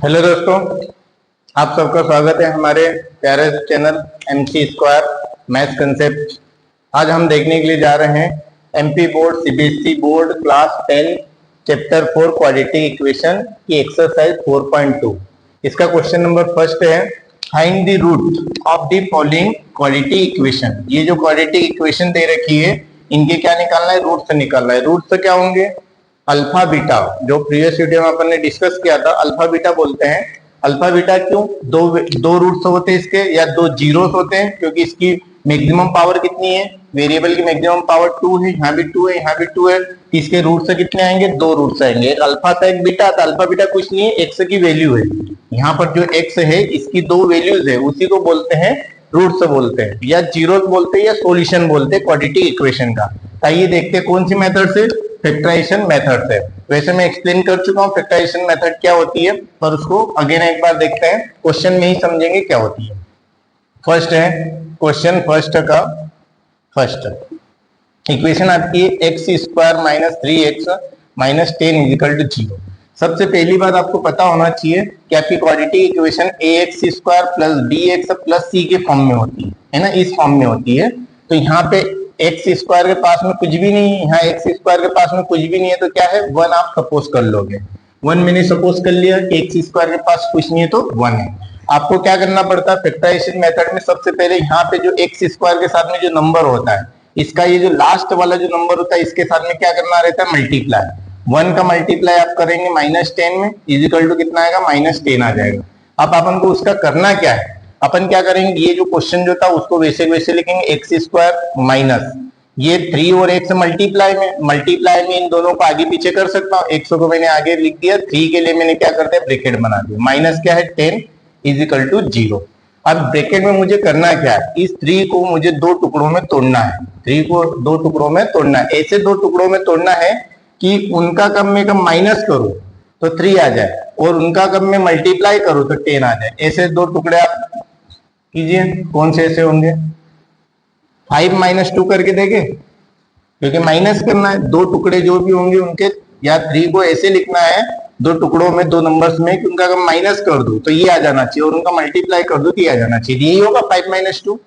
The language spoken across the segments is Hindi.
हेलो दोस्तों, आप सबका स्वागत है हमारे प्यारे channel MC square maths concept. आज हम देखने के लिए जा रहे हैं MP board CBSE board class 10 chapter 4 quadratic equation की एक्सरसाइज 4.2। इसका क्वेश्चन नंबर फर्स्ट है, find the root of the following quadratic equation. ये जो क्वाड्रेटिक इक्वेशन दे रखी है, इनके क्या निकालना है? रूट से निकालना है। रूट से क्या होंगे? अल्फा बीटा, जो प्रीवियस वीडियो में अपन ने डिस्कस किया था, अल्फा बीटा बोलते हैं। अल्फा बीटा क्यों? दो रूट्स होते हैं इसके, या दो जीरोस होते हैं, क्योंकि इसकी मैक्सिमम पावर कितनी है? वेरिएबल की मैक्सिमम पावर 2 है, यहाँ भी 2 है, यहाँ भी 2 है। इसके रूट से कितने आएंगे? दो रूट्स आएंगे, एक अल्फा था एक बीटा था। अल्फा बीटा कुछ नहीं है, एक्स की वैल्यू है। यहाँ पर जो एक्स है इसकी दो वैल्यूज है, उसी को बोलते हैं रूट से बोलते हैं, या जीरोस बोलते हैं, या सॉल्यूशन बोलते हैं क्वाड्रेटिक इक्वेशन का। आइए देखते हैं कौन सी मेथड से? फैक्टराइजेशन मेथड से। वैसे मैं एक्सप्लेन कर चुका हूँ फैक्टराइजेशन मेथड क्या होती है, पर उसको अगेन एक बार देखते हैं, क्वेश्चन में ही समझेंगे क्या होती है। फर्स्ट है क्वेश्चन, फर्स्ट का फर्स्ट इक्वेशन आपकी है x square minus 3x minus 10 is equal to 0। सबसे पहली बात आपको पता होना चाहिए कि आपकी quadratic equation ax square plus bx plus c के फॉर्म में होती है ना, इस फॉर्म में होती है। तो यहाँ पे एक्स स्क्वायर के पास में कुछ भी नहीं है, यहाँ एक्स स्क्वायर के पास में कुछ भी नहीं है, तो क्या है? 1 आप सपोज कर लोगे। 1 मैंने सपोज कर लिया कि एक्स स्क्वायर के पास कुछ नहीं है तो 1 है। आपको क्या करना पड़ता है फैक्टराइजेशन मेथड में? सबसे पहले यहाँ पे जो एक्स स्क्वायर के साथ में जो नंबर होता है, इसका ये जो लास्ट वाला जो नंबर होता है, इसके साथ में क्या करना रहता है? मल्टीप्लाई। 1 का मल्टीप्लाई आप करेंगे -10 में, इजिकल टू कितना आएगा? -10 आ जाएगा। अब अपन को उसका करना क्या है? अपन क्या करेंगे, ये जो क्वेश्चन जो था उसको वैसे वैसे लिखेंगे, एक्स स्क्वायर माइनस ये 3 और 1 से मल्टीप्लाई में इन दोनों को आगे पीछे कर सकता हूँ। 100 को मैंने आगे लिख दिया, 3 के लिए मैंने क्या कर दिया? ब्रैकेट बना दिया। माइनस क्या है? 10 इजिकल टू 0। अब ब्रैकेट में मुझे करना क्या है? इस 3 को मुझे दो टुकड़ों में तोड़ना है। 3 को दो टुकड़ों में तोड़ना है, ऐसे दो टुकड़ों में तोड़ना है कि उनका कम में कम माइनस करो तो 3 आ जाए, और उनका कम में मल्टीप्लाई करो तो 10 आ जाए। ऐसे दो टुकड़े आप कीजिए। कौन से ऐसे होंगे? 5 - 2 करके देखे, क्योंकि माइनस करना है। दो टुकड़े जो भी होंगे उनके, या 3 को ऐसे लिखना है दो टुकड़ों में, दो नंबर्स में, कि उनका अगर माइनस कर दो तो ये आ जाना चाहिए, और उनका मल्टीप्लाई कर दो तो ये आ जाना चाहिए। यही होगा 5 - 2,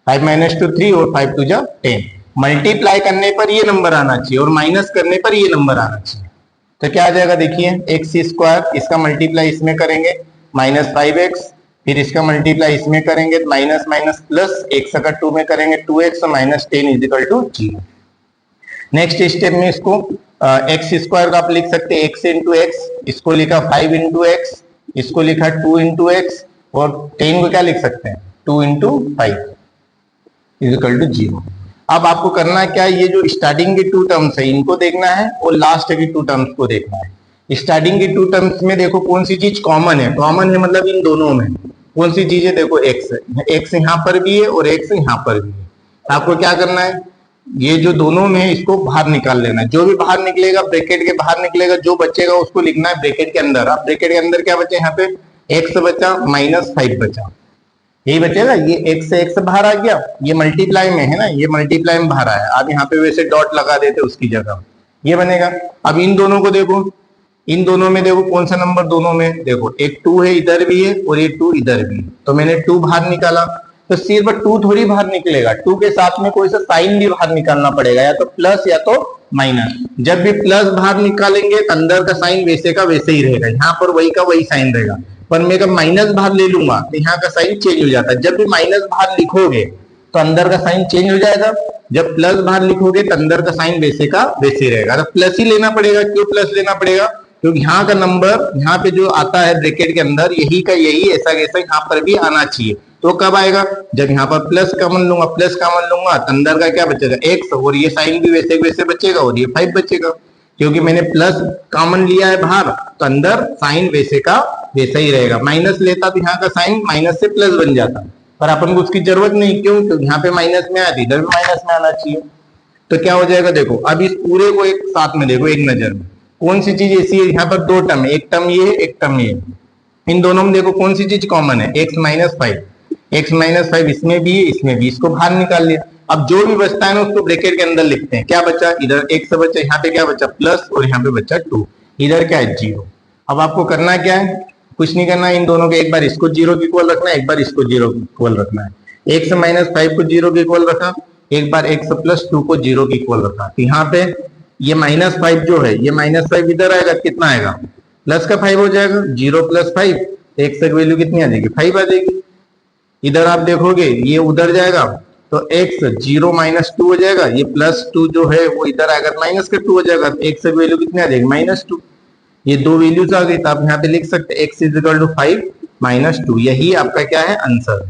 5 - 2 3, और 5 2 10। मल्टीप्लाई करने पर ये नंबर आना चाहिए, और माइनस करने पर ये नंबर आना चाहिए। तो क्या आ जाएगा? देखिए, एक्स स्क्वायर, इसका मल्टीप्लाई इसमें करेंगे -5x, फिर इसका मल्टीप्लाई इसमें करेंगे माइनस माइनस प्लस, एक का 2 में करेंगे 2x minus 10 is equal to 0। Next step में इसको एक्स स्क्वायर का आप लिख सकते हैं x इंटू एक्स, इसको लिखा 5 इंटू एक्स, इसको लिखा 2 इंटू एक्स, और 10 को क्या लिख सकते हैं? 2 इंटू 5 इजिकल टू 0। अब आपको करना क्या है? ये जो स्टार्टिंग की 2 टर्म्स है इनको देखना है, और लास्ट की 2 टर्म्स को देखना है। स्टार्टिंग की 2 टर्म्स में देखो कौन सी चीज कॉमन है। कॉमन है मतलब इन दोनों में कौन सी चीज है? देखो एक्स यहाँ पर भी है और एक्स यहाँ पर भी है। आपको क्या करना है? ये जो दोनों में इसको बाहर निकाल लेना है। जो भी बाहर निकलेगा ब्रैकेट के बाहर निकलेगा, जो बचेगा उसको लिखना है ब्रैकेट के अंदर। अब ब्रैकेट के अंदर क्या बचे? यहाँ पे एक्स बचा -5 बचा, यही बचेगा। ये एक्स से एक्स बाहर आ गया, ये मल्टीप्लाई में है ना, ये मल्टीप्लाई में बाहर आया। आप यहाँ पे वैसे डॉट लगा देते उसकी जगह, ये बनेगा। अब इन दोनों को देखो, इन दोनों में देखो कौन सा नंबर दोनों में? देखो एक 2 है इधर भी है, और ये 2 इधर भी है, तो मैंने 2 बाहर निकाला। तो सिर्फ 2 थोड़ी बाहर निकलेगा, 2 के साथ में कोई सा साइन भी बाहर निकालना पड़ेगा, या तो प्लस या तो माइनस। जब भी प्लस बाहर निकालेंगे तो अंदर का साइन वैसे का वैसे ही रहेगा, यहाँ पर वही का वही साइन रहेगा। पर मैं जब माइनस बाहर ले लूंगा तो यहाँ का साइन चेंज हो जाता है। जब भी माइनस बाहर लिखोगे तो अंदर का साइन चेंज हो जाएगा, जब प्लस बाहर लिखोगे तो अंदर का साइन वैसे का वैसे रहेगा। तो प्लस ही लेना पड़ेगा। क्यों प्लस लेना पड़ेगा? क्योंकि यहाँ का नंबर यहाँ पे जो आता है ब्रैकेट के अंदर, यही का यही ऐसा कैसा यहाँ पर भी आना चाहिए। तो कब आएगा? जब यहाँ पर प्लस कॉमन लूंगा, प्लस कॉमन लूंगा तो अंदर का क्या बचेगा? एक्स, और ये साइन भी वैसे वैसे बचेगा, और ये 5 बचेगा। क्योंकि मैंने प्लस कॉमन लिया है बाहर, तो अंदर साइन वैसे का वैसा ही रहेगा। माइनस लेता तो यहाँ का साइन माइनस से प्लस बन जाता, पर अपन को उसकी जरूरत नहीं। क्यों? क्योंकि यहाँ पे माइनस में आया, इधर भी माइनस में आना चाहिए। तो क्या हो जाएगा? देखो अब इस पूरे को एक साथ में देखो, एक नजर में कौन सी चीज ऐसी है? यहाँ पर 2 टर्म है, एक टर्म ये है, एक टर्म ये है। इन दोनों में देखो कौन सी चीज कॉमन है? x -5 इसमें भी है, इसमें भी। इसको बाहर निकाल लिया। अब जो भी बचता है ना उसको ब्रैकेट के अंदर लिखते हैं। क्या बचा? इधर x बचा, यहाँ पे क्या बचा? प्लस, और यहाँ पे बचा 2, इधर क्या है? 0। अब आपको करना क्या है? कुछ नहीं करना है, इन दोनों को एक बार इसको 0 के इक्वल रखना है, एक बार इसको 0 के इक्वल रखना है। x माइनस 5 को 0 के इक्वल रखा, एक बार x प्लस 2 को 0 के इक्वल रखा। तो यहाँ पे ये -5 जो है, ये -5 इधर आएगा, कितना आएगा, प्लस का 5 हो जाएगा। 0 प्लस 5, x की वैल्यू कितनी आ जाएगी, 5 आ जाएगी। इधर आप देखोगे ये उधर जाएगा तो x 0 माइनस 2 हो जाएगा, ये प्लस 2 जो है वो इधर आएगा माइनस का 2 हो जाएगा। तो x की वैल्यू कितनी आ जाएगी, -2। ये दो वैल्यूज आ गई, तो आप यहाँ पे लिख सकते हैं x is equal to 5 minus 2। यही आपका क्या है, आंसर।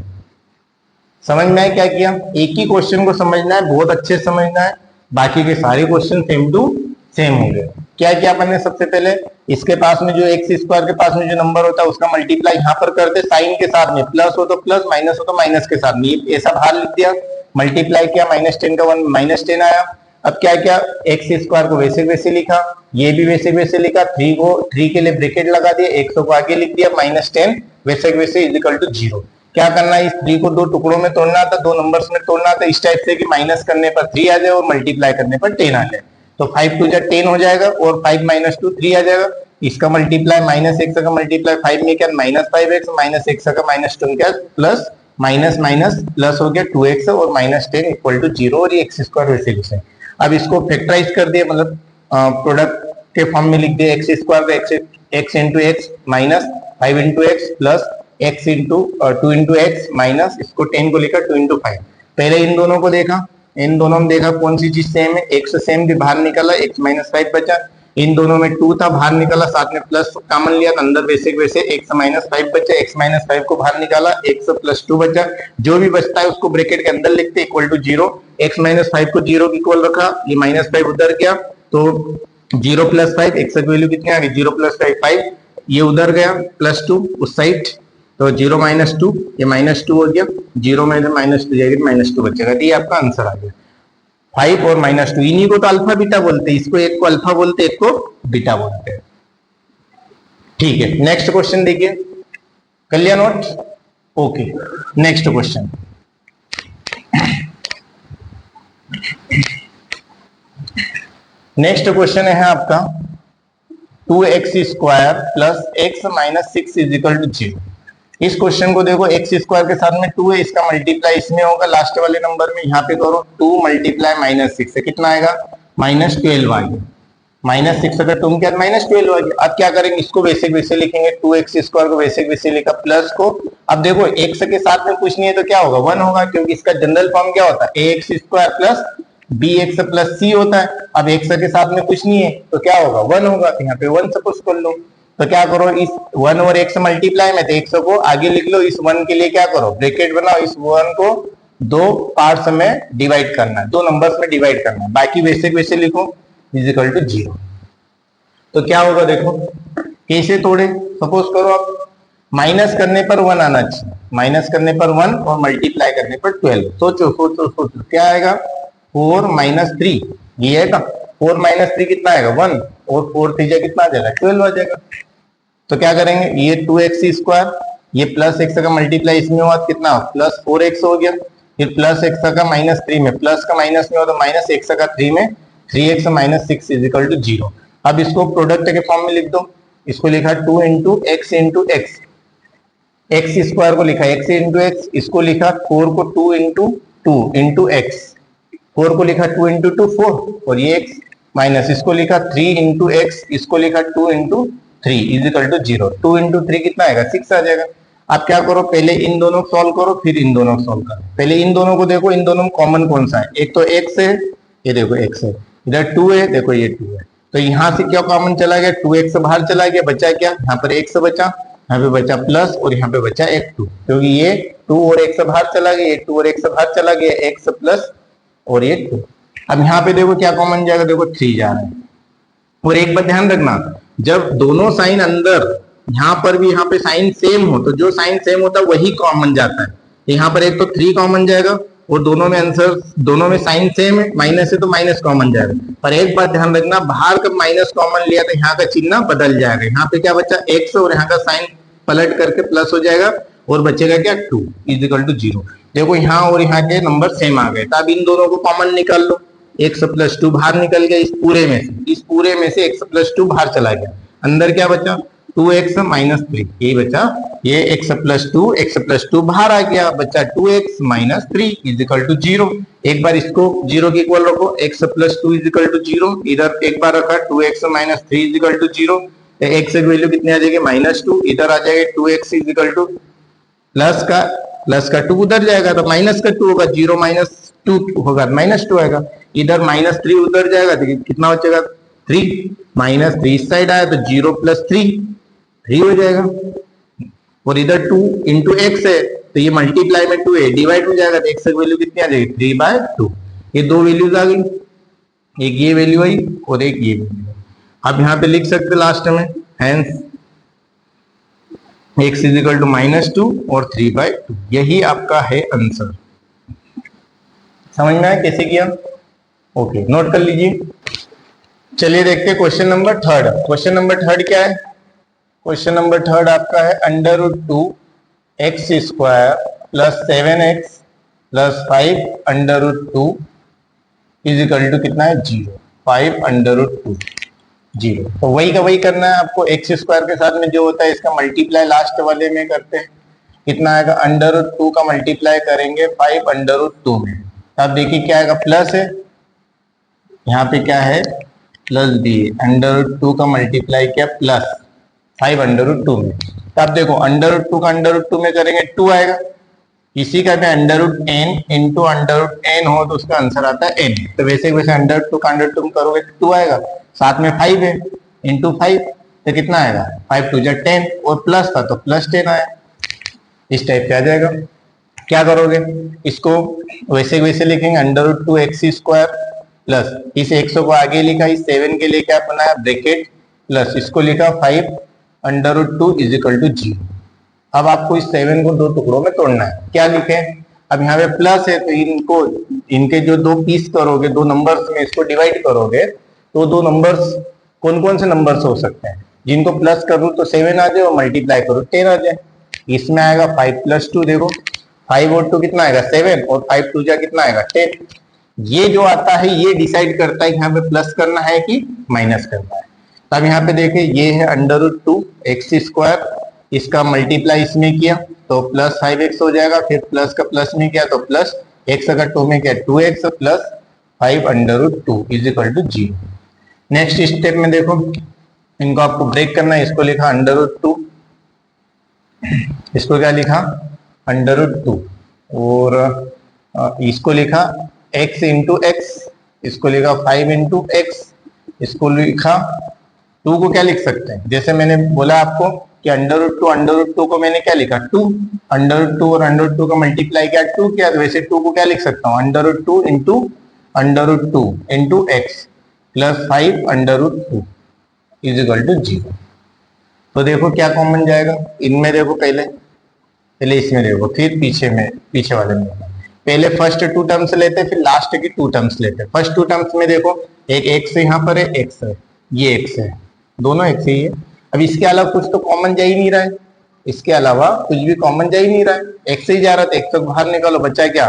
समझ में आया क्या किया? एक ही क्वेश्चन को समझना है, बहुत अच्छे समझना है, बाकी के सारे क्वेश्चन सेम टू सेम होंगे। क्या किया अपन ने, सबसे पहले इसके पास में जो एक्स स्क्वायर के पास में जो नंबर होता है उसका मल्टीप्लाई यहाँ पर करते साइन के साथ में, प्लस हो तो प्लस, माइनस हो तो माइनस के साथ में, ये ऐसा बाहर लिख दिया, मल्टीप्लाई किया, -10 का 1 -10 आया। अब क्या किया, एक्स स्क्वायर को वैसे वैसे लिखा, ये भी वैसे वैसे लिखा, 3 के लिए ब्रैकेट लगा दिया, 100 को आगे लिख दिया, -10 वैसे वैसे इज इक्वल टू 0। क्या करना है, इस 3 को 2 टुकड़ों में तोड़ना था, 2 नंबर्स में तोड़ना था, इस टाइप से कि माइनस करने पर 3 आ जाए और मल्टीप्लाई करने पर 10 आ जाए। तो 5 2 जा 10 हो जाएगा और 5 माइनस 2 3 आ जाएगा। इसका मल्टीप्लाई -x का मल्टीप्लाई 5 में क्या, -5x, -x का -2 क्या, प्लस माइनस माइनस प्लस हो गया 2x और -10 इक्वल टू 0, और ये एक्स स्क्वायर वैसे वैसे। अब इसको फैक्टराइज कर दिया, मतलब प्रोडक्ट के फॉर्म में लिख दिया, एक्स स्क्वायर का x into x minus 5 into x plus x into 2 into x minus, इसको 10 को लिखा 2 इंटू 5। पहले इन दोनों को देखा, इन दोनों में देखा कौन सी चीज सेम है, x सेम भी बाहर निकला, x माइनस 5 बचा, इन दोनों में 2 था बाहर निकला, साथ में प्लस कॉमन लिया, अंदर वैसे वैसे x माइनस 5 बचा, x माइनस 5 को बाहर निकाला, x प्लस 2 बचा, जो भी बचता है उसको ब्रैकेट के अंदर लिखते इक्वल टू 0। x माइनस 5 को 0 के इक्वल रखा, ये -5 उधर गया तो 0 प्लस 5, x की वैल्यू कितनी आ गई, 0 प्लस 5, ये उधर गया प्लस 2 उस साइड, तो 0 माइनस 2, ये -2 हो गया, 0 में -2 जाएगा, -2 बचेगा। तो ये आपका आंसर आ गया, 5 और -2। इन्हीं को तो अल्फा बीटा बोलते हैं, इसको एक को अल्फा बोलते हैं, एक को बीटा बोलते हैं। ठीक है, नेक्स्ट क्वेश्चन देखिए, कर लिया note? Okay, next question. Next question है आपका 2x square plus x minus 6 is equal to 0। इस क्वेश्चन को देखो, एक्स स्क्वायर के साथ में 2 है, इसका मल्टीप्लाई इसमें होगा लास्ट वाले नंबर में, यहाँ पे करो 2 मल्टीप्लाई -6 से कितना आएगा, -12 आ गया, -6 अगर तुम क्या, -12 आ गया। अब क्या करेंगे, इसको वैसे वैसे लिखेंगे, 2x स्क्वायर को वैसे वैसे लिखा, प्लस को, अब देखो x के साथ में कुछ नहीं है तो क्या होगा, 1 होगा, क्योंकि इसका जनरल फॉर्म क्या होता है, ax square plus bx plus c होता है। अब x के साथ में कुछ नहीं है तो क्या होगा, 1 होगा, तो यहाँ पे 1 सपोज कर लो। तो क्या करो, इस 1 और x मल्टीप्लाई में, तो 100 को आगे लिख लो, इस 1 के लिए क्या करो, ब्रैकेट बनाओ, इस 1 को 2 पार्ट्स में डिवाइड करना है, 2 नंबर्स में डिवाइड करना है, बाकी वैसे वैसे लिखो, इज इक्वल टू 0। तो क्या होगा देखो, कैसे तोड़े, सपोज करो आप माइनस करने पर 1 आना चाहिए, माइनस करने पर 1 और मल्टीप्लाई करने पर 12। सोचो सोचो सोचो, क्या आएगा, 4 माइनस 3, ये है का 4 माइनस 3 कितना आएगा, 1, और 4 3 कितना आ जाएगा, 12 आ जाएगा। तो क्या करेंगे, ये 2x स्क्वायर, ये प्लस x का मल्टीप्लाई इसमें हुआ कितना, प्लस 4x हो गया, फिर प्लस x का -3 में, प्लस का माइनस में हो तो माइनस x का 3 में, 3x minus 6 is equal to 0। अब इसको प्रोडक्ट के फॉर्म में लिख दो, इसको लिखा 2 into x into x, x square को लिखा x इंटू एक्स, इसको लिखा 4 को 2 इंटू एक्स, 4 को लिखा 2 इंटू 2 4, और ये x माइनस, इसको लिखा 3 इंटू एक्स, इसको लिखा 2 into 3 is equal to 0। 2 into 3 कितना आएगा, 6 आ जाएगा। आप क्या करो, पहले इन दोनों को सॉल्व करो, फिर इन दोनों को सॉल्व करो। पहले इन दोनों को देखो, इन दोनों में कॉमन कौन सा है, एक तो x है, ये देखो x है, इधर 2 है, देखो ये 2 है, तो यहाँ से क्या कॉमन चला गया, 2x बाहर चला गया, बचा क्या, यहाँ पर x बचा, यहाँ पे बचा प्लस, और यहाँ पे बचा एक 2, क्योंकि ये 2 और x बाहर चला गया, ये 2 और x बाहर चला गया, x प्लस और ये 2। अब यहाँ पे देखो क्या कॉमन जाएगा, देखो 3 जा रहा है। और एक बात ध्यान रखना, जब दोनों साइन अंदर, यहाँ पर भी यहाँ पे साइन सेम हो, तो जो साइन सेम होता है वही कॉमन जाता है। यहाँ पर एक तो 3 कॉमन जाएगा, और दोनों में आंसर, दोनों में साइन सेम है, माइनस है तो माइनस कॉमन जाएगा। पर एक बात ध्यान रखना, बाहर का माइनस कॉमन लिया तो यहाँ का चिन्ह बदल जाएगा, यहाँ पे क्या बचा x, और यहाँ का साइन पलट करके प्लस हो जाएगा, और बचेगा क्या 2 इज इक्वल टू 0। देखो यहाँ और यहाँ के नंबर सेम आ गए, तो अब इन दोनों को कॉमन निकाल लो, x प्लस 2 बाहर निकल गया, इस पूरे में से x प्लस 2 बाहर चला गया, अंदर क्या बचा 2x माइनस 3, यही बचा। ये x प्लस टू बाहर आ गया, बचा 2x minus 3 is equal to 0। एक बार इसको 0 के इक्वल रखो, x plus two is equal to 0, इधर एक बार रखा 2x minus 3 is equal to 0, x की वैल्यू कितनी आ जाएगी -2, इधर आ जाएगा 2x is equal two plus का 2 उधर जाएगा तो माइनस का 2 होगा, 0 माइनस 2 होगा -2 आएगा, इधर -3 उधर जाएगा तो कितना बचेगा 3, -3 इस साइड आया तो 0 प्लस 3 हो जाएगा, और इधर 2 इंटू एक्स है तो ये मल्टीप्लाई में 2 है, डिवाइड में जाएगा तो एक्स की वैल्यू कितनी आ जाएगी 3/2। ये दो वैल्यूज आ गई, एक ये वैल्यू आई और एक ये वैल्यू। अब यहाँ पे लिख सकते लास्ट में hence x is equal to -2 और 3/2, यही आपका है आंसर। समझ में आया कैसे किया? ओके, नोट कर लीजिए। चलिए देखते हैं question number third. Question number third क्या है? क्वेश्चन नंबर थर्ड आपका है √2x² plus 7x plus 5√2 is equal to कितना है 0, 5√2 0। तो वही का वही करना है आपको, x² के साथ में जो होता है इसका मल्टीप्लाई लास्ट वाले में करते हैं, कितना आएगा √2 का मल्टीप्लाई करेंगे 5√2 में, अब देखिए क्या आएगा, प्लस है, यहाँ पे क्या है प्लस b, √2 का मल्टीप्लाई किया प्लस 5√2 में, तो आप देखो √2 का √2 में करेंगे 2 आएगा, इसी का भी √n इंटू √n हो तो उसका आंसर आता है n, तो वैसे वैसे √2 का √2 करोगे 2 आएगा, साथ में 5 है इंटू 5 तो कितना आएगा 5 2 10, और प्लस था तो प्लस 10 आया, इस टाइप से आ जाएगा। क्या करोगे इसको वैसे वैसे लिखेंगे, √2x² प्लस इस x को आगे लिखा, इस 7 के लिए क्या बनाया ब्रैकेट, प्लस इसको लिखा 5√2 इज इक्वल टू 0। अब आपको इस 7 को दो टुकड़ों में तोड़ना है, क्या लिखे, अब यहाँ पे प्लस है तो इनको इनके जो दो पीस करोगे, दो नंबर्स में इसको डिवाइड करोगे तो दो नंबर्स कौन कौन से नंबर्स हो सकते हैं, जिनको प्लस करूँ तो 7 आ जाए और मल्टीप्लाई करो 10 आ जाए, इसमें आएगा 5 + 2, देखो 5 और 2 कितना आएगा 7, और 5 2 जा कितना आएगा 10। ये जो आता है ये डिसाइड करता है यहाँ पे प्लस करना है कि माइनस करना है। तब यहाँ पे देखे ये है √2x², इसका मल्टीप्लाई इसमें किया तो प्लस 5x हो जाएगा, फिर प्लस का प्लस में किया तो प्लस x अगर 2 में किया 2x plus 5√2 is equal to 0। Next step में देखो इनको आपको ब्रेक करना है, इसको लिखा √2, इसको क्या लिखा √2, और इसको लिखा x इंटू एक्स, इसको लिखा 5 इंटू एक्स, इसको लिखा 2 को क्या लिख सकते हैं, जैसे मैंने बोला आपको कि √2 को मैंने क्या लिखा 2, √2 और √2 का मल्टीप्लाई किया 2 किया, तो वैसे 2 को क्या लिख सकता हूँ √2 into x plus 5√2 is equal to 0। तो देखो क्या कॉमन जाएगा इनमें, देखो पहले इसमें देखो, फिर पीछे वाले में, पहले फर्स्ट 2 टर्म्स लेते फिर लास्ट की 2 टर्म्स लेते। फर्स्ट 2 टर्म्स में देखो एक x यहाँ पर है, x है, ये x है, दोनों x ही है। अब इसके अलावा कुछ तो कॉमन जा ही नहीं रहा है, इसके अलावा कुछ भी कॉमन जा ही नहीं रहा है, x ही जा रहा था, x तक बाहर निकालो, बच्चा क्या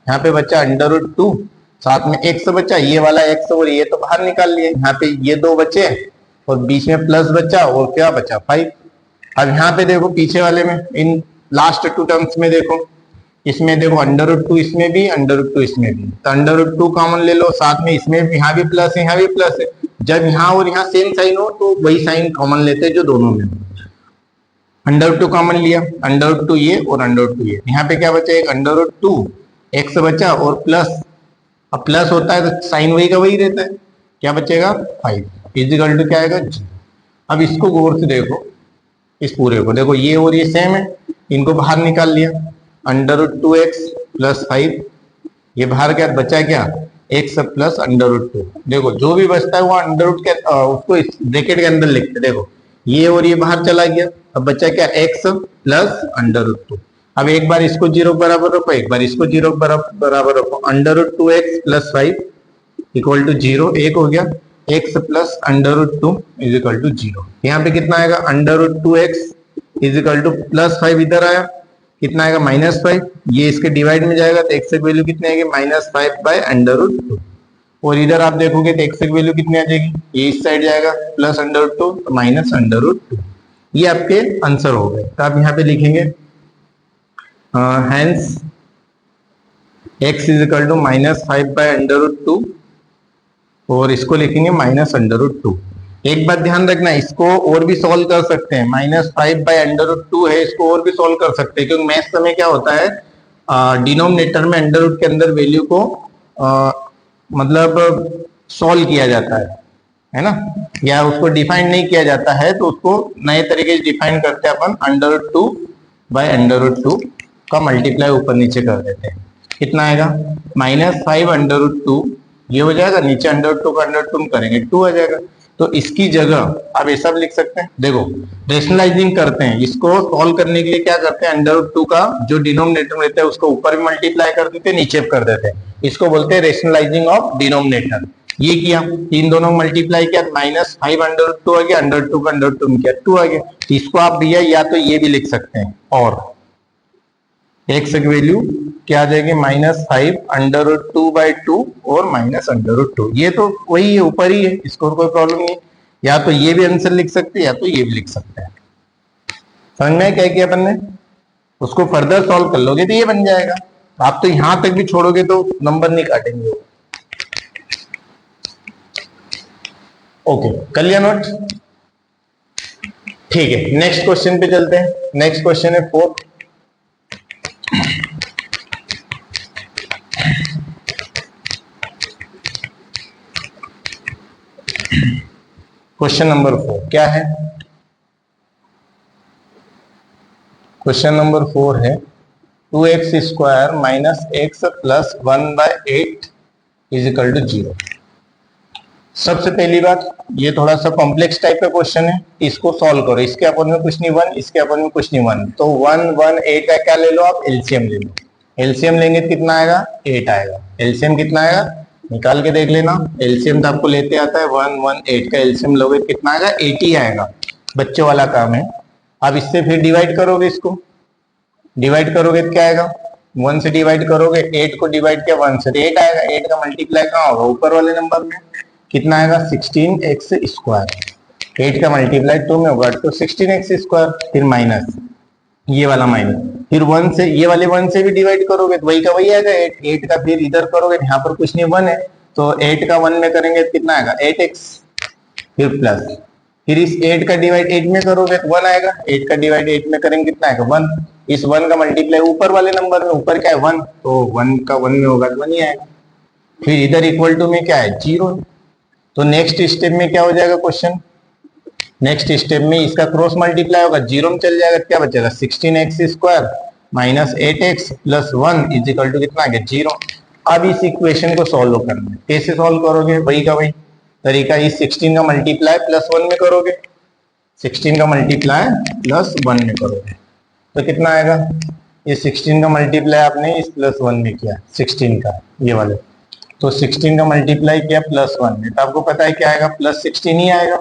यहाँ पे बच्चा √2, साथ में x बच्चा, ये वाला x और ये तो बाहर निकाल लिए, यहाँ पे ये 2 बचे और बीच में प्लस बच्चा और क्या बचा 5। अब यहाँ पे देखो पीछे वाले में इन लास्ट 2 टर्म्स में देखो, इसमें देखो √2 इसमें भी, √2 इसमें भी, तो √2 कॉमन ले लो, साथ में इसमें यहाँ भी प्लस है, यहाँ भी प्लस है, जब यहाँ और यहाँ सेम साइन हो तो वही साइन कॉमन लेते हैं जो दोनों में हो। √2 कॉमन लिया, √2 ये और √2 ये, यहाँ पे क्या बचा एक √2 x बचा और प्लस, अब प्लस होता है तो साइन वही का वही रहता है, क्या बचेगा 5 इज इक्वल टू क्या आएगा 0। अब इसको गौर से देखो, इस पूरे को देखो, ये और ये सेम है, इनको बाहर निकाल लिया, √2x प्लस 5, ये बाहर क्या बचा, क्या x प्लस √2, देखो जो भी बचता है वो √ के उसको इस ब्रैकेट के अंदर लिखते, देखो ये और ये बाहर चला गया, अब बचा क्या x प्लस √2। अब एक बार इसको 0 बराबर रखो, एक बार इसको 0 बराबर रखो, √2x प्लस 5 इक्वल टू 0, एक हो गया, x plus √2 is equal to 0। यहाँ पे कितना आएगा √2x is equal two plus 5, इधर आया कितना आएगा -5, ये इसके डिवाइड में जाएगा तो x की वैल्यू कितनी आएगी -5/√2, और इधर आप देखोगे तो x की वैल्यू कितनी आ जाएगी, ये इस साइड जाएगा प्लस √2 तो -√2, ये आपके आंसर हो गए। तो आप यहाँ पे लिखेंगे hence x is equal to -5/√2 और इसको लिखेंगे -√2। एक बात ध्यान रखना, इसको और भी सॉल्व कर सकते हैं, -5/√2 है, इसको और भी सॉल्व कर सकते हैं, क्योंकि मैथ्स में क्या होता है, डिनोमिनेटर में अंडर रूट के अंदर वैल्यू को मतलब सॉल्व किया जाता है ना, या उसको डिफाइन नहीं किया जाता है, तो उसको नए तरीके से डिफाइन करते हैं अपन, √2/√2 का मल्टीप्लाई ऊपर नीचे कर देते हैं। कितना आएगा, -5/√2, ये हो जाएगा, नीचे √2 का √2 करेंगे 2 आ जाएगा। तो इसकी जगह आप ऐसा भी लिख सकते हैं, देखो रेशनलाइजिंग करते हैं, इसको सॉल्व करने के लिए क्या करते हैं, √2 का जो डिनोमिनेटर रहता है उसको ऊपर भी मल्टीप्लाई कर देते हैं, नीचे कर देते हैं, इसको बोलते हैं रेशनलाइजिंग ऑफ डिनोमिनेटर। ये किया, इन दोनों मल्टीप्लाई किया, -5/√2 आ गया, √2 का √2 किया 2 आ गया। तो इसको आप भैया या तो ये भी लिख सकते हैं, और x की वैल्यू क्या आ जाएगी, -5/√2/2 और -√2, ये तो वही है, ऊपर ही है, इसको कोई प्रॉब्लम नहीं है। या तो ये भी आंसर लिख सकते हैं, या तो ये भी लिख सकते हैं। समझ में क्या किया अपन ने, उसको फर्दर सॉल्व कर लोगे तो ये बन जाएगा। आप तो यहां तक भी छोड़ोगे तो नंबर नहीं काटेंगे। ओके, कर लिया नोट, ठीक है। नेक्स्ट क्वेश्चन पे चलते हैं। नेक्स्ट क्वेश्चन है 4। क्वेश्चन नंबर 4 क्या है, क्वेश्चन नंबर 4 है 2x² - x + 1/8 is equal to 0। सबसे पहली बात, ये थोड़ा सा कॉम्प्लेक्स टाइप का क्वेश्चन है, इसको सॉल्व करो। इसके अपन में कुछ नहीं 1, इसके अपन में कुछ नहीं 1, तो 1 1 8 का क्या ले लो आप, एलसीएम ले लो। एलसीएम लेंगे तो कितना आएगा, 8 आएगा। एलसीएम कितना आएगा, निकाल के देख लेना। एलसीएम तो आपको लेते आता है, 1 1 8 का एलसीएम लोगे तो कितना आएगा, 80 आएगा। बच्चे वाला काम है। अब इससे फिर डिवाइड करोगे, इसको डिवाइड करोगे तो क्या आएगा, 1 से डिवाइड करोगे, 8 को डिवाइड किया 1 से, 8 आएगा। 8 का मल्टीप्लाई कहाँ होगा, ऊपर वाले नंबर में। कितना आएगा, 16x²। 8 का मल्टीप्लाई 2 में होगा तो 16x², फिर माइनस, ये वाला माइनस, फिर 1 से, ये वाले 1 से भी डिवाइड करोगे तो वही का वही आएगा 8। 8 का फिर इधर करोगे, यहाँ पर कुछ नहीं 1 है, तो 8 का 1 में करेंगे तो कितना आएगा, 8x, फिर प्लस, फिर इस 8 का डिवाइड 8 में करोगे तो 1 आएगा। 8 का डिवाइड 8 में करेंगे कितना आएगा, 1। इस 1 का मल्टीप्लाई ऊपर वाले नंबर में, ऊपर क्या है 1, तो 1 का 1 में होगा तो 1 ही आएगा। फिर इधर इक्वल टू में क्या है, 0। तो नेक्स्ट स्टेप में क्या हो जाएगा क्वेश्चन, नेक्स्ट स्टेप में इसका क्रॉस मल्टीप्लाई होगा, 0 में चल जाएगा, क्या बचेगा, 16x² - 8x + 1 is equal to कितना आ गया, 0। अब इस इक्वेशन को सॉल्व करना है। कैसे सॉल्व करोगे, वही का वही तरीका, इस 16 का मल्टीप्लाई +1 में करोगे, 16 का मल्टीप्लाई +1 में करोगे तो कितना आएगा, ये 16 का मल्टीप्लाई आपने इस +1 में किया, 16 का ये वाले, तो 16 का मल्टीप्लाई किया +1 में, तो आपको पता है क्या आएगा, +16 ही आएगा।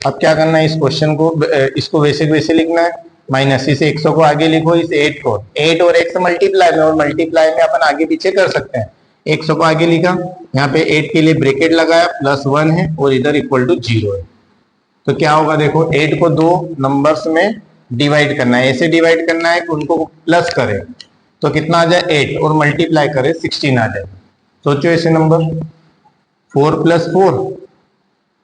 अब क्या करना है, इस क्वेश्चन को, इसको वैसे वैसे लिखना है, माइनस इस 100 को आगे लिखो, इस 8 को, 8 और 1 से मल्टीप्लाई में, और मल्टीप्लाई में अपन आगे पीछे कर सकते हैं। 100 को आगे लिखा, यहाँ पे 8 के लिए ब्रैकेट लगाया, +1 है और इधर इक्वल टू 0 है। तो क्या होगा, देखो 8 को 2 नंबर्स में डिवाइड करना है, ऐसे डिवाइड करना है कि उनको प्लस करें, तो कितना आ जाए 8, और मल्टीप्लाई करे 16 आ जाए। सोचो ऐसे नंबर, 4 + 4,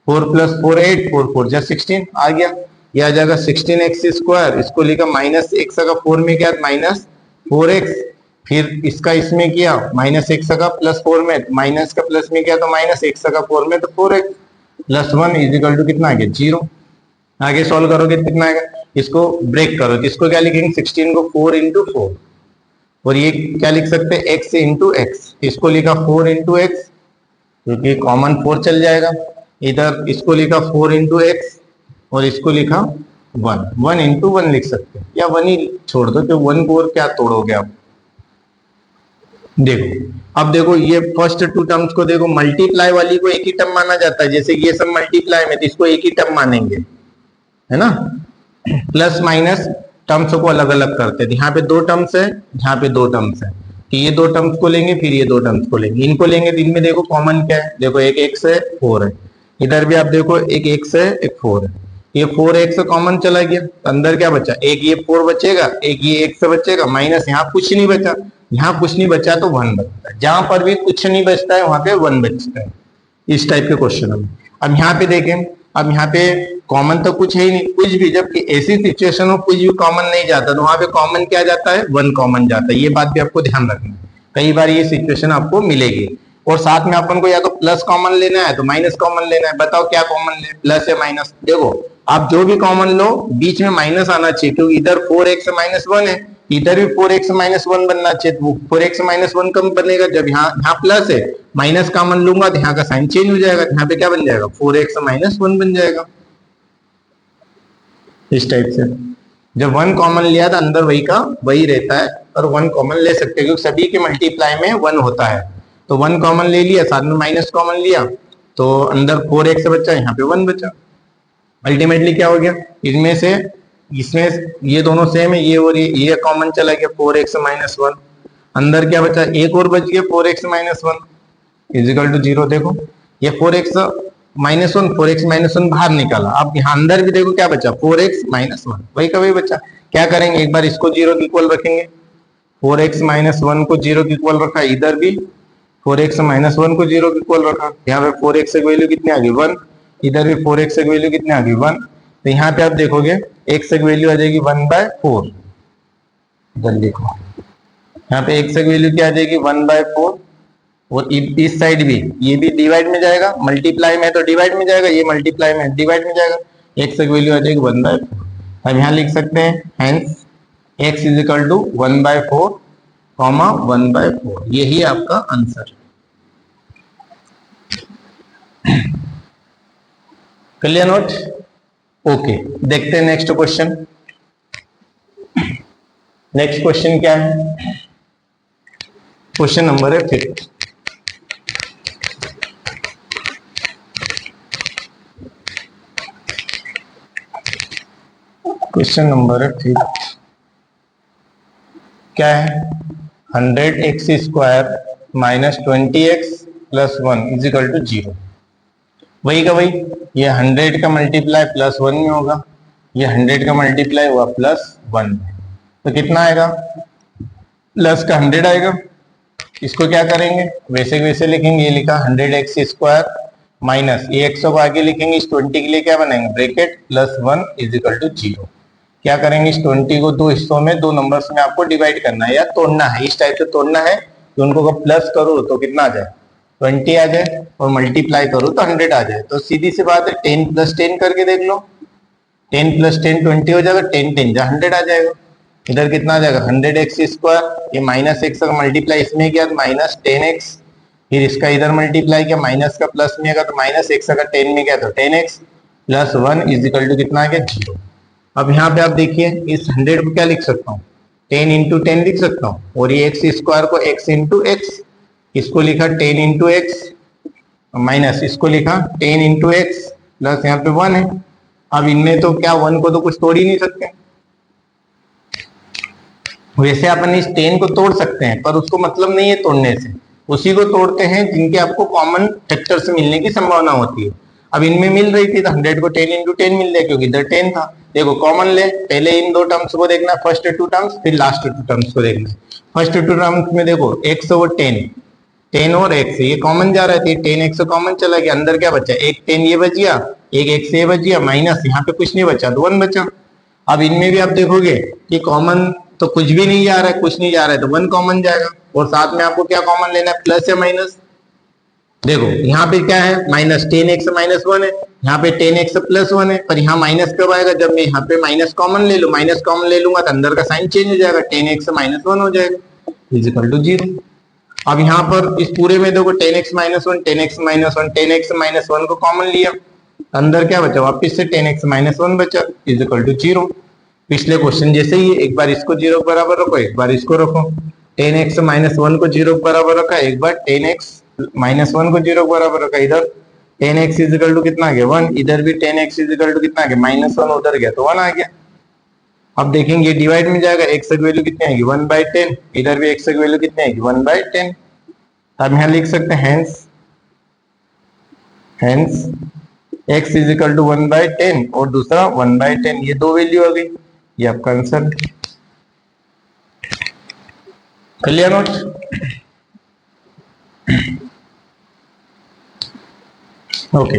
4 + 4 8, 4 4 जा 16 आ गया। यह आ जाएगा 16x², इसको लिखा -x का 4 में क्या, -4x, फिर इसका इसमें किया -x का +4 में, माइनस का प्लस में किया तो -x का 4 में, तो 4x + 1 इज इक्वल टू कितना आ गया, 0। आगे सॉल्व करोगे तो कितना आएगा, इसको ब्रेक करो, इसको क्या लिखेंगे, 16 को 4 × 4, और ये क्या लिख सकते हैं, x × x, इसको लिखा 4 × x, क्योंकि कॉमन 4 चल जाएगा। इधर इसको लिखा 4 × x, और इसको लिखा 1, 1 × 1 लिख सकते हैं, या 1 ही छोड़ दो, तो 1 को और क्या तोड़ोगे आप। देखो, अब देखो ये फर्स्ट 2 टर्म्स को देखो, मल्टीप्लाई वाली को एक ही टर्म माना जाता है, जैसे ये सब मल्टीप्लाई में, तो इसको एक ही टर्म मानेंगे, है ना। प्लस माइनस टर्म्स को अलग अलग करते हैं, यहाँ पे 2 टर्म्स है, यहाँ पे 2 टर्म्स है, तो ये 2 टर्म्स को लेंगे, फिर ये 2 टर्म्स को लेंगे, इनको लेंगे, तो इनमें देखो कॉमन क्या है, देखो एक x है, 4 है, इधर भी आप देखो एक x है, एक 4 है, ये 4x कॉमन चला गया, तो अंदर क्या बचा, एक ये 4 बचेगा, एक ये x बचेगा, माइनस यहाँ कुछ नहीं बचा, यहाँ कुछ नहीं बचा तो 1 बचता है। जहां पर भी कुछ नहीं बचता है वहां पे 1 बचता है। इस टाइप के क्वेश्चन में अब यहाँ पे देखें, अब यहाँ पे कॉमन तो कुछ है ही नहीं, कुछ भी, जबकि ऐसी सिचुएशन में कुछ भी कॉमन नहीं जाता तो वहां पे कॉमन क्या जाता है, 1 कॉमन जाता है। ये बात भी आपको ध्यान रखना है, कई बार ये सिचुएशन आपको मिलेगी। और साथ में अपन को या तो प्लस कॉमन लेना है तो माइनस कॉमन लेना है, बताओ क्या कॉमन ले, प्लस या माइनस। देखो आप जो भी कॉमन लो बीच में माइनस आना चाहिए, क्योंकि इधर 4x माइनस 1 है, इधर भी 4x माइनस 1 बनना चाहिए। तो 4x माइनस 1 कब बनेगा, जब यहाँ प्लस है, माइनस कॉमन लूंगा तो यहाँ का साइन चेंज हो जाएगा, यहाँ पे क्या बन जाएगा, 4x माइनस 1 बन जाएगा। इस टाइप से जब 1 कॉमन लिया था अंदर वही का वही रहता है, और 1 कॉमन ले सकते हैं क्योंकि सभी के मल्टीप्लाई में 1 होता है। तो 1 कॉमन ले लिया, साथ में माइनस कॉमन लिया, तो अंदर 4x बचा, यहाँ पे 1 बचा। अल्टीमेटली क्या हो गया, इसमें ये दोनों सेम है, ये और ये कॉमन चला गया, 4x माइनस 1। अंदर क्या बचा, एक और बच गया 4x माइनस 1 इजिकल टू 0। देखो ये 4x माइनस 1, 4x माइनस 1 बाहर निकाला, अब यहाँ अंदर भी देखो क्या बचा, 4x माइनस 1 वही का वही बचा। क्या करेंगे, एक बार इसको 0 के इक्वल रखेंगे, 4x माइनस 1 को 0 के इक्वल रखा, इधर भी 4x माइनस 1 को 0 के इक्वल रखा, यहाँ पे 4x की वैल्यू कितनी आ गई 1, इधर भी 4x की वैल्यू कितनी आ गई 1। तो यहाँ पे आप देखोगे x की वैल्यू आ जाएगी 1/4, इधर देखो यहाँ पे x की वैल्यू क्या आ जाएगी 1/4, और इस साइड भी, ये भी डिवाइड में जाएगा, मल्टीप्लाई में तो डिवाइड में जाएगा, ये मल्टीप्लाई में डिवाइड में जाएगा, x की वैल्यू आ जाएगी 1/4। अब यहाँ लिख सकते हैं hence x is equal to 1/4 comma 1/4, यही आपका आंसर। Clear note, okay. देखते हैं नेक्स्ट क्वेश्चन। नेक्स्ट क्वेश्चन क्या है, क्वेश्चन नंबर है 5। क्वेश्चन नंबर है 5, क्या है, 100x square minus 20x plus 1 is equal to 0। वही का वही, ये 100 का मल्टीप्लाई प्लस 1 में होगा, ये 100 का मल्टीप्लाई हुआ प्लस 1 में, तो कितना आएगा, प्लस का 100 आएगा। इसको क्या करेंगे, वैसे वैसे लिखेंगे, ये लिखा 100x स्क्वायर माइनस ये x को आगे लिखेंगे, इस 20 के लिए क्या बनाएंगे bracket plus 1 is equal to 0। क्या करेंगे, इस 20 को दो हिस्सों में, दो नंबर्स में आपको डिवाइड करना है या तोड़ना है, इस टाइप से तोड़ना है कि उनको अगर प्लस करो तो कितना आ जाए 20 आ जाए, और मल्टीप्लाई करो तो 100 आ जाए। तो सीधी सी बात है 10 प्लस 10 करके देख लो, 10 प्लस 10 20 हो जाएगा, 10 10 जा 100 आ जाएगा। इधर कितना आ जाएगा 100x स्क्वायर, ये माइनस एक्स का मल्टीप्लाई इसमें किया तो माइनस 10x, फिर इसका इधर मल्टीप्लाई किया, माइनस का प्लस में आएगा तो माइनस एक्स का 10 में गया तो 10x plus 1 is equal to कितना आ गया 0। अब यहाँ पे आप देखिए इस 100 को क्या लिख सकता हूँ, 10 इंटू 10 लिख सकता हूँ, और ये एक्स स्क्वायर को x इंटू एक्स, इसको लिखा 10 इंटू एक्स माइनस इसको लिखा 10 इंटू एक्स प्लस यहाँ पे 1 है। अब इनमें तो क्या 1 को तो कुछ तोड़ ही नहीं सकते, वैसे अपन इस 10 को तोड़ सकते हैं पर उसको मतलब नहीं है तोड़ने से, उसी को तोड़ते हैं जिनके आपको कॉमन फैक्टर से मिलने की संभावना होती है। अब इनमें मिल रही थी तो 100 को 10 इंटू 10 मिल रहा क्योंकि इधर 10 था। देखो कॉमन ले, पहले इन दो टर्म्स को देखना, फर्स्ट 2 टर्म्स फिर लास्ट 2 टर्म्स को देखना। फर्स्ट 2 टर्म्स में देखो x और 10 और x ये कॉमन जा रहा है, 10x कॉमन चला गया, अंदर क्या बचा, एक 10 ये बच गया, एक x ये बच गया, माइनस यहाँ पे कुछ नहीं बचा तो 1 बचा। अब इनमें भी आप देखोगे कि कॉमन तो कुछ भी नहीं जा रहा है, कुछ नहीं जा रहा है तो 1 कॉमन जाएगा, और साथ में आपको क्या कॉमन लेना है, प्लस या माइनस। देखो यहाँ पे क्या है, माइनस 10x माइनस 1 है, यहाँ पे 10x प्लस 1 है, पर यहाँ माइनस कब आएगा, जब मैं यहाँ पे माइनस कॉमन ले लूँ, माइनस कॉमन ले लूंगा तो अंदर का साइन चेंज हो जाएगा, 10x माइनस 1 हो जाएगा इज इक्वल टू 0। अब यहाँ पर इस पूरे में देखो 10x minus 1 10x minus 1 10x minus 1 को कॉमन लिया, अंदर क्या बचा, वापिस से 10x माइनस 1 बचा इज इक्वल टू 0। पिछले क्वेश्चन जैसे ही, एक बार इसको 0 के बराबर रखो, एक बार इसको रखो, 10x माइनस 1 को 0 के बराबर रखा, एक बार 10x माइनस 1 को 0 के बराबर रखा, इधर 10x इज इक्वल टू कितना आ गया 1, इधर भी 10x इज इक्वल टू कितना आ गया माइनस 1, उधर गया तो 1 आ गया। अब देखेंगे डिवाइड में जाएगा, x की वैल्यू कितनी आएगी 1/10, इधर भी x की वैल्यू कितनी आएगी 1/10। अब यहाँ लिख सकते हैं hence x is equal to 1/10 और दूसरा 1/10, ये दो वैल्यू आ गई, ये आपका आंसर। कर लिया नोट? ओके,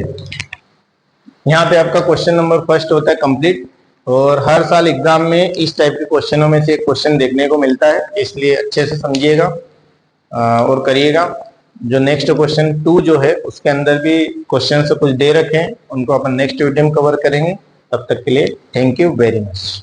यहाँ पे आपका क्वेश्चन नंबर फर्स्ट होता है कंप्लीट, और हर साल एग्जाम में इस टाइप के क्वेश्चनों में से एक क्वेश्चन देखने को मिलता है, इसलिए अच्छे से समझिएगा और करिएगा। जो नेक्स्ट क्वेश्चन 2 जो है उसके अंदर भी क्वेश्चन से कुछ दे रखे हैं, उनको अपन नेक्स्ट वीडियो में कवर करेंगे। तब तक के लिए थैंक यू वेरी मच।